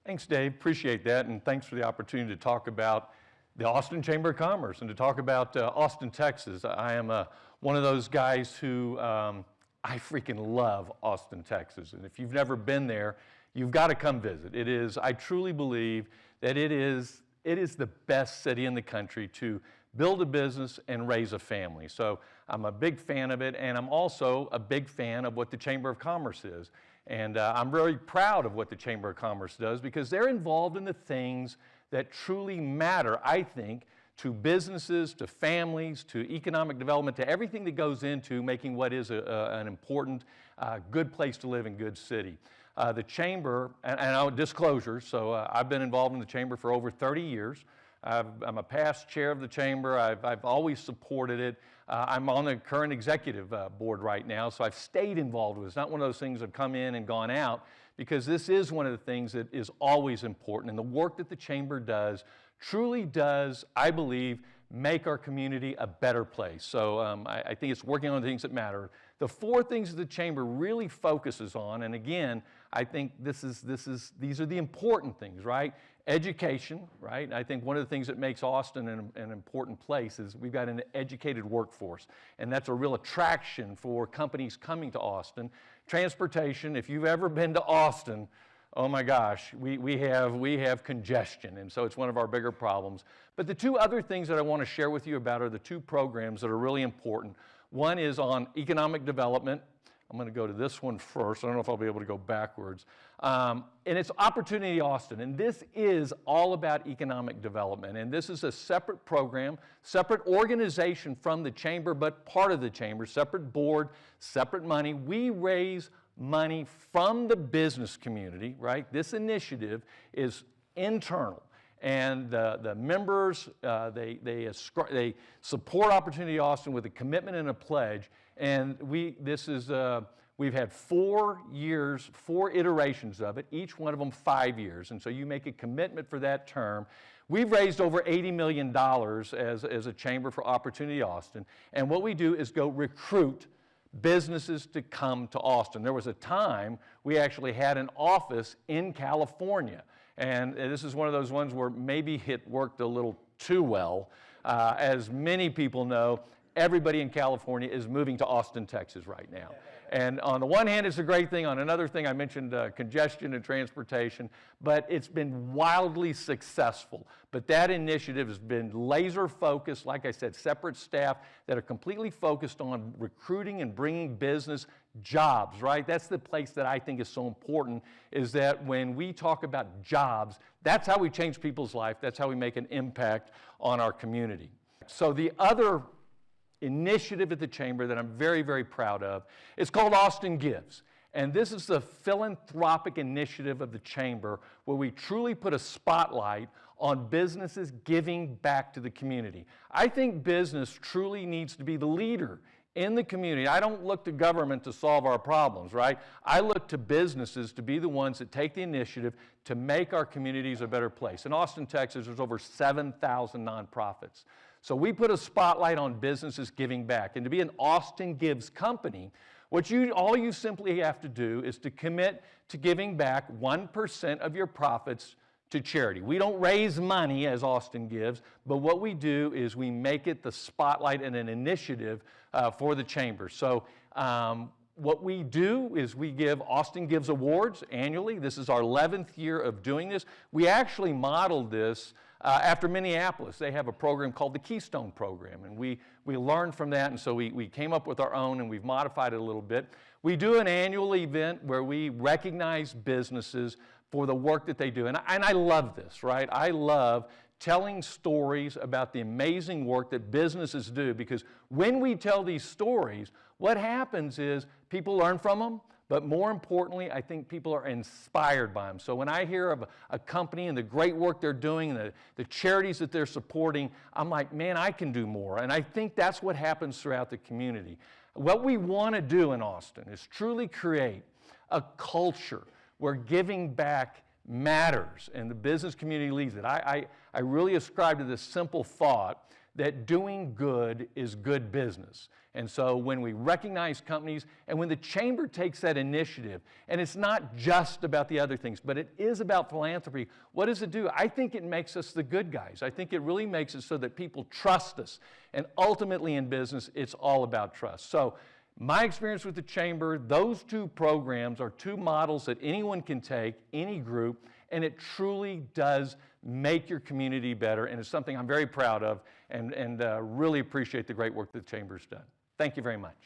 Thanks, Dave. Appreciate that, and thanks for the opportunity to talk about the Austin Chamber of Commerce and to talk about Austin, Texas. I am one of those guys who I freaking love Austin, Texas, and if you've never been there, you've got to come visit. I truly believe that it is the best city in the country to build a business and raise a family. So I'm a big fan of it, and I'm also a big fan of what the Chamber of Commerce is. And I'm very proud of what the Chamber of Commerce does because they're involved in the things that truly matter, I think, to businesses, to families, to economic development, to everything that goes into making what is an important, good place to live and good city. The Chamber, and disclosure, so I've been involved in the Chamber for over 30 years. I'm a past chair of the Chamber. I've always supported it. I'm on the current executive board right now, so I've stayed involved with it. It's not one of those things that have come in and gone out, because this is one of the things that is always important. And the work that the Chamber does truly does, I believe, make our community a better place. So I think it's working on the things that matter. The four things that the Chamber really focuses on, and again, I think these are the important things, right? Education, right? I think one of the things that makes Austin an important place is we've got an educated workforce, and that's a real attraction for companies coming to Austin. Transportation, if you've ever been to Austin, oh my gosh, we have congestion, and so it's one of our bigger problems. But the two other things that I want to share with you about are the two programs that are really important. One is on economic development. I'm going to go to this one first. I don't know if I'll be able to go backwards. And it's Opportunity Austin, and this is all about economic development. And this is a separate program, separate organization from the Chamber, but part of the Chamber, separate board, separate money. We raise money from the business community, right? This initiative is internal. And the members, they support Opportunity Austin with a commitment and a pledge. And we've had 4 years, 4 iterations of it, each one of them 5 years. And so you make a commitment for that term. We've raised over $80 million as a chamber for Opportunity Austin. And what we do is go recruit businesses to come to Austin. There was a time we actually had an office in California. And this is one of those ones where maybe it worked a little too well. As many people know, everybody in California is moving to Austin, Texas right now. And on the one hand, it's a great thing. On another thing, I mentioned congestion and transportation, but it's been wildly successful. But that initiative has been laser focused, like I said, separate staff that are completely focused on recruiting and bringing business jobs, right? That's the place that I think is so important, is that when we talk about jobs, that's how we change people's life. That's how we make an impact on our community. So the other initiative at the Chamber that I'm very, very proud of, it's called Austin Gives. And this is the philanthropic initiative of the Chamber where we truly put a spotlight on businesses giving back to the community. I think business truly needs to be the leader in the community. I don't look to government to solve our problems, right? I look to businesses to be the ones that take the initiative to make our communities a better place. In Austin, Texas, there's over 7,000 nonprofits. So we put a spotlight on businesses giving back. And to be an Austin Gives company, all you simply have to do is to commit to giving back 1% of your profits to charity. We don't raise money as Austin Gives, but what we do is we make it the spotlight and an initiative for the Chamber. So what we do is we give Austin Gives Awards annually. This is our 11th year of doing this. We actually modeled this after Minneapolis. They have a program called the Keystone Program, and we learned from that, and so we came up with our own, and we've modified it a little bit. We do an annual event where we recognize businesses for the work that they do, and I love this, right? I love telling stories about the amazing work that businesses do, because when we tell these stories, what happens is people learn from them, but more importantly, I think people are inspired by them. So when I hear of a company and the great work they're doing and the charities that they're supporting, I'm like, man, I can do more. And I think that's what happens throughout the community. What we want to do in Austin is truly create a culture where giving back matters and the business community leads it. I really ascribe to this simple thought that doing good is good business. And so when we recognize companies and when the Chamber takes that initiative, and it's not just about the other things, but it is about philanthropy, what does it do? I think it makes us the good guys. I think it really makes it so that people trust us. And ultimately in business, it's all about trust. So my experience with the Chamber, those two programs are two models that anyone can take, any group, and it truly does make your community better, and it's something I'm very proud of and really appreciate the great work that the Chamber's done. Thank you very much.